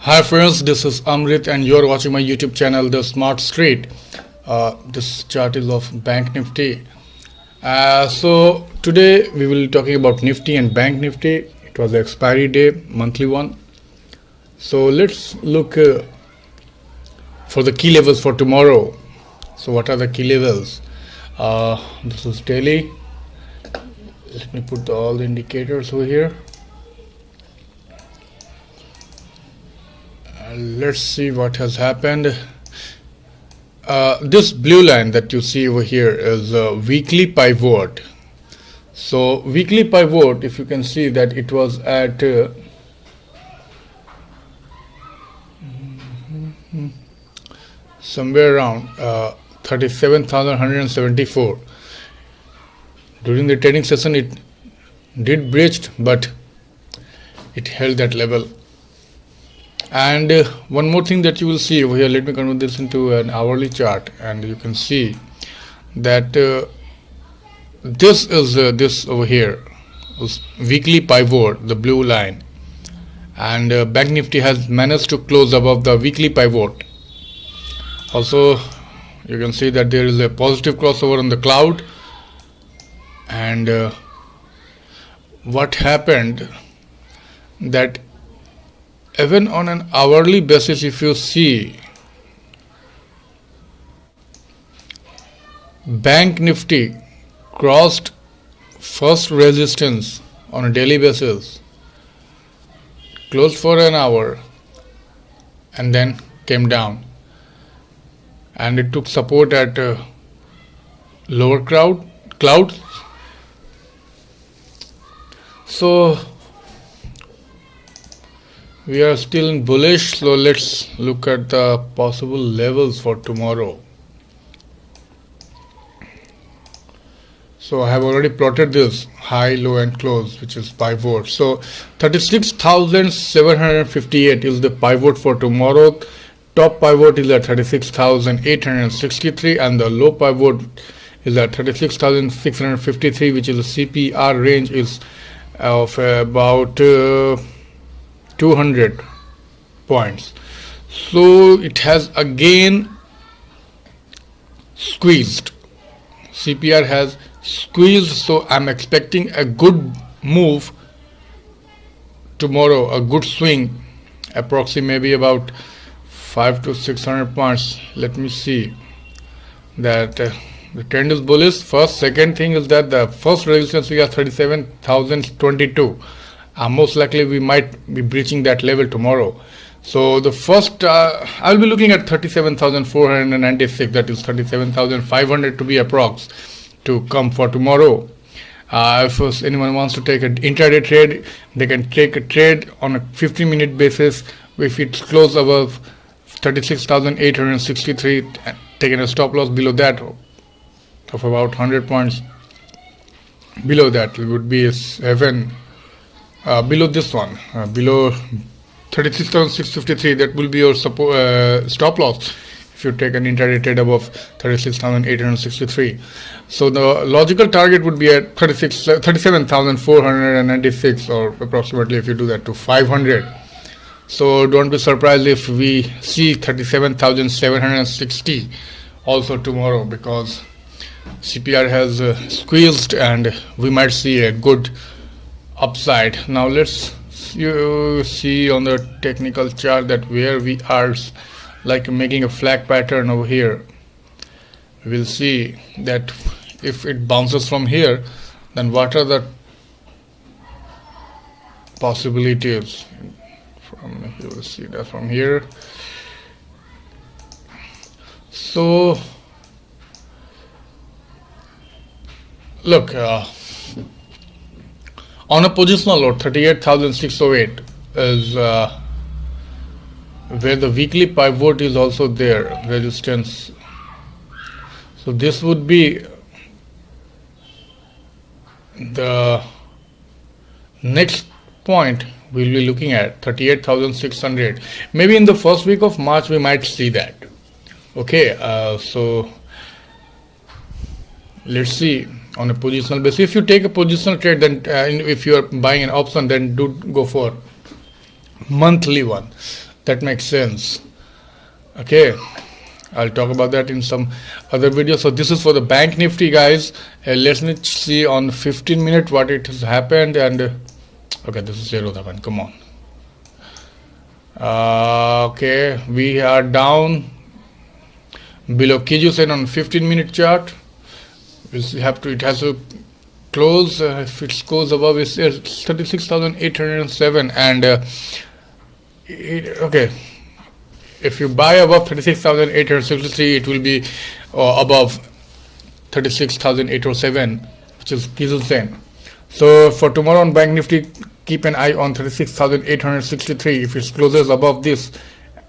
Hi friends, this is Amrit and you are watching my YouTube channel The Smart Street. This chart is of Bank Nifty. So today we will be talking about Nifty and Bank Nifty. It was the expiry day, monthly one. So let's look for the key levels for tomorrow. So what are the key levels? This is daily. Let me put all the indicators over here. Let's see what has happened. This blue line that you see over here is a weekly pivot. So weekly pivot, if you can see that it was at somewhere around 37,174. During the trading session it did breached, but it held that level. And one more thing that you will see over here, let me convert this into an hourly chart, and you can see that this is this over here weekly pivot, the blue line, and Bank Nifty has managed to close above the weekly pivot. Also you can see that there is a positive crossover on the cloud, and what happened that even on an hourly basis, if you see Bank Nifty crossed first resistance on a daily basis, closed for an hour, and then came down, and it took support at lower cloud. So we are still in bullish, so let's look at the possible levels for tomorrow. So I have already plotted this high, low and close, which is pivot. So 36,758 is the pivot for tomorrow. Top pivot is at 36,863 and the low pivot is at 36,653, which is the CPR range is of about 200 points. So it has again squeezed. CPR has squeezed, so I'm expecting a good move tomorrow, a good swing, approximately maybe about 500 to 600 points. Let me see that the trend is bullish. First, second thing is that the first resistance we are 37,022. Most likely we might be breaching that level tomorrow. So the first I'll be looking at 37,496, that is 37,500 to be approx to come for tomorrow. If anyone wants to take an intraday trade, they can take a trade on a 15-minute basis. If it's close above 36,863, taking a stop loss below that of about 100 points. Below that it would be 7. Below this one, below 36,653, that will be your stop loss if you take an intraday trade above 36,863. So the logical target would be at 37,496, or approximately, if you do that, to 500. So don't be surprised if we see 37,760 also tomorrow, because CPR has squeezed and we might see a good upside. Now let's see on the technical chart that where we are like making a flag pattern over here. We'll see that if it bounces from here, then what are the possibilities. You will see that from here. So look, on a positional load, 38,608 is where the weekly pivot is also there, resistance. So this would be the next point we'll be looking at, 38,600. Maybe in the first week of March we might see that. Okay, so let's see on a positional basis. If you take a positional trade, then if you are buying an option, then do go for monthly one. That makes sense. Okay, I'll talk about that in some other video. So this is for the bank Nifty, guys. Let's see on 15 minutes what it has happened. And okay, this is 0.7. Come on. Okay, we are down below Kijun on 15-minute chart. We'll have to. It has to close. If it goes above, it's 36,807, and okay. If you buy above 36,863, it will be above 36,807, which is Kijun. So for tomorrow on Bank Nifty, keep an eye on 36,863. If it closes above this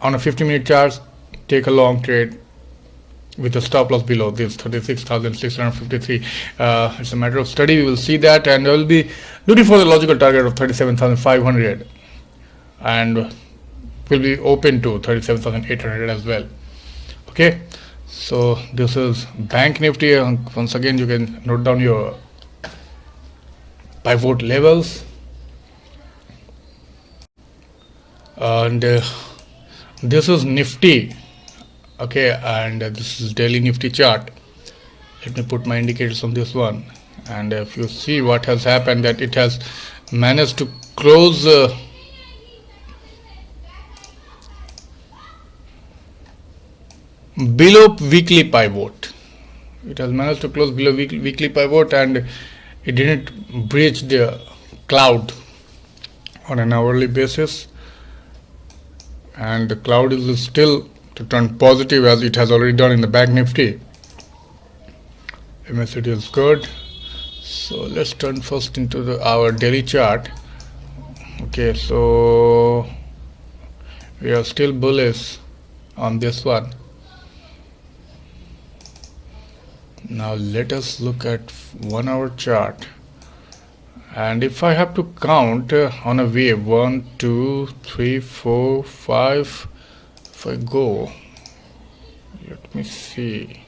on a 50-minute chart, take a long trade with a stop loss below this 36,653. It's a matter of study. We will see that, and I will be looking for the logical target of 37,500, and will be open to 37,800 as well. Okay, so this is Bank Nifty. Once again, you can note down your pivot levels, and this is Nifty. Okay, and this is daily Nifty chart. Let me put my indicators on this one, and if you see what has happened, that it has managed to close below weekly pivot. It has managed to close below weekly pivot, and it didn't breach the cloud on an hourly basis, and the cloud is still to turn positive as it has already done in the Bank Nifty. MACD is good. So let's turn first into our daily chart. Okay, so we are still bullish on this one. Now let us look at 1 hour chart, and if I have to count on a wave 1, 2, 3, 4, 5, if I go, let me see.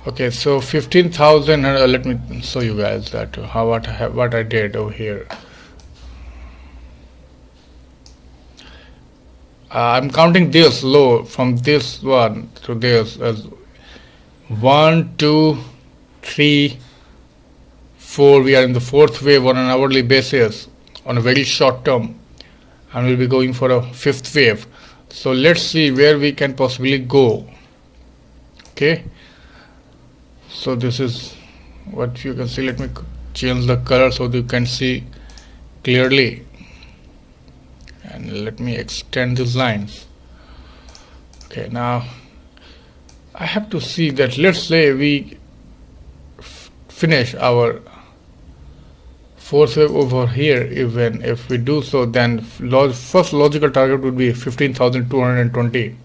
Okay, so 15,000. Let me show you guys that what I did over here. I'm counting this low from this one to this as 1, 2, 3, 4. We are in the fourth wave on an hourly basis on a very short term, and we'll be going for a fifth wave. So let's see where we can possibly go. Okay, so this is what you can see. Let me change the color so that you can see clearly, and let me extend these lines. Okay, now I have to see that, let's say we finish our fourth wave over here. Even if we do so, then first logical target would be 15,220.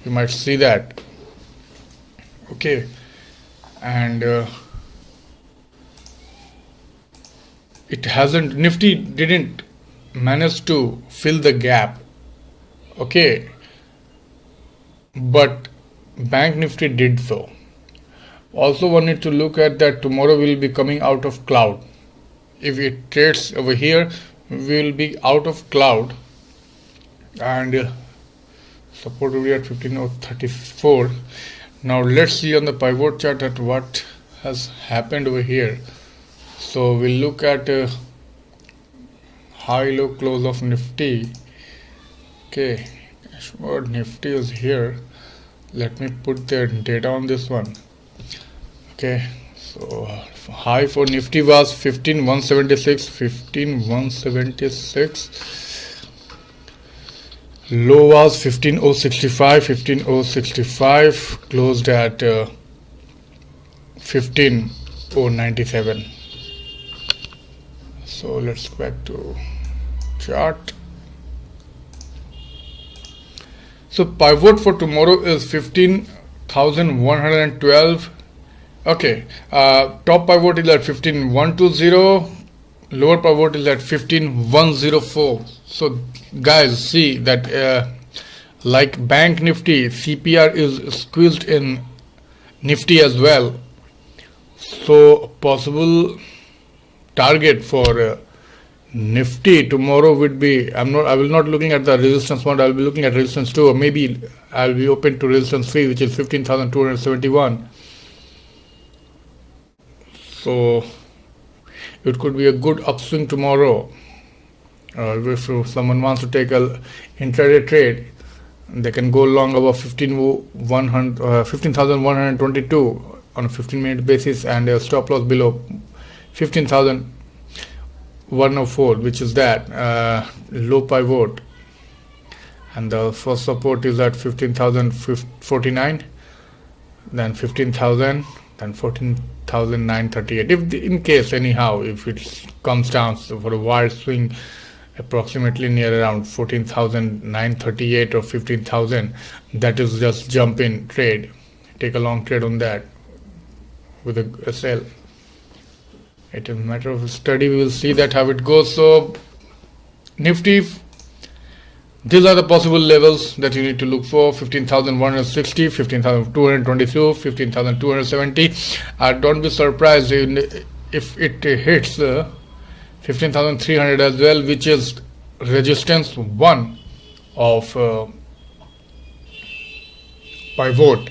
You might see that. Okay, and it hasn't, Nifty didn't manage to fill the gap. Okay, but Bank Nifty did so. Also, one need to look at that tomorrow will be coming out of cloud. If it trades over here, we will be out of cloud, and support will be at 15,034. Now let's see on the pivot chart at what has happened over here. So we'll look at high low close of Nifty. Okay, dashboard Nifty is here. Let me put the data on this one. Okay, so high for Nifty was 15,176, low was 15,065, closed at 15,097. So let's go back to chart. So pivot for tomorrow is 15,112. Okay, top pivot is at 15,120, lower pivot is at 15,104. So guys, see that like Bank Nifty, CPR is squeezed in Nifty as well. So possible target for Nifty tomorrow would be, I will not looking at the resistance one, I will be looking at resistance 2, or maybe I will be open to resistance 3, which is 15,271. So it could be a good upswing tomorrow. If someone wants to take a intraday trade, they can go long above 15,122 on a 15-minute basis, and a stop loss below 15,104, which is that low pivot, and the first support is at 15,049, then 15,000, then 14,938. If in case anyhow, if it comes down for a wide swing approximately near around 14,938 or 15,000, that is just jump in trade, take a long trade on that with a sell. It is a matter of study, we will see that how it goes. So Nifty, these are the possible levels that you need to look for: 15,160, 15,222, 15,270. Don't be surprised if it hits 15,300 as well, which is resistance 1 of pivot.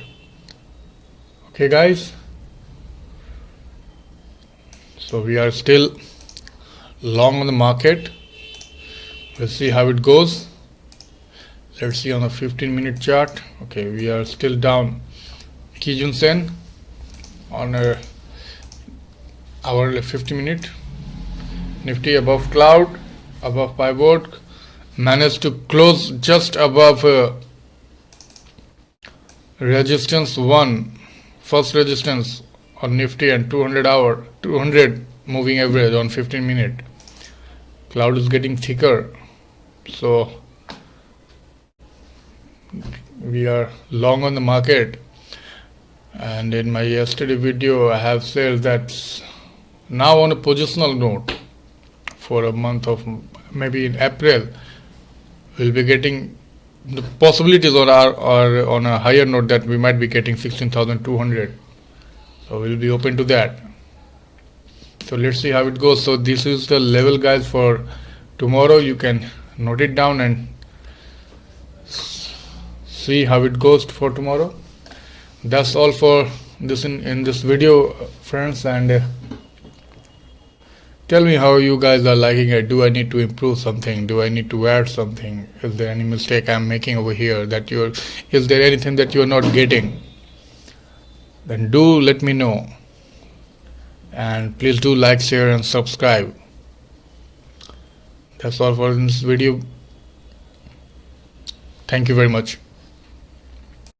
Okay guys, so we are still long on the market. We'll see how it goes. Let's see on the 15-minute chart. Okay, we are still down. Kijun Sen on our 50-minute. Nifty above cloud, above pivot, managed to close just above resistance 1, first resistance on Nifty, and 200 moving average on 15-minute. Cloud is getting thicker, so we are long on the market. And in my yesterday video I have said that now on a positional note, for a month of maybe in April, we'll be getting the possibilities on on a higher note that we might be getting 16,200. So we'll be open to that. So let's see how it goes. So this is the level, guys, for tomorrow. You can note it down and see how it goes for tomorrow. That's all for this in this video, friends, and tell me how you guys are liking it. Do I need to improve something? Do I need to add something? Is there any mistake I'm making over here that is there anything that you're not getting? Then do let me know. And please do like, share and subscribe. That's all for this video. Thank you very much.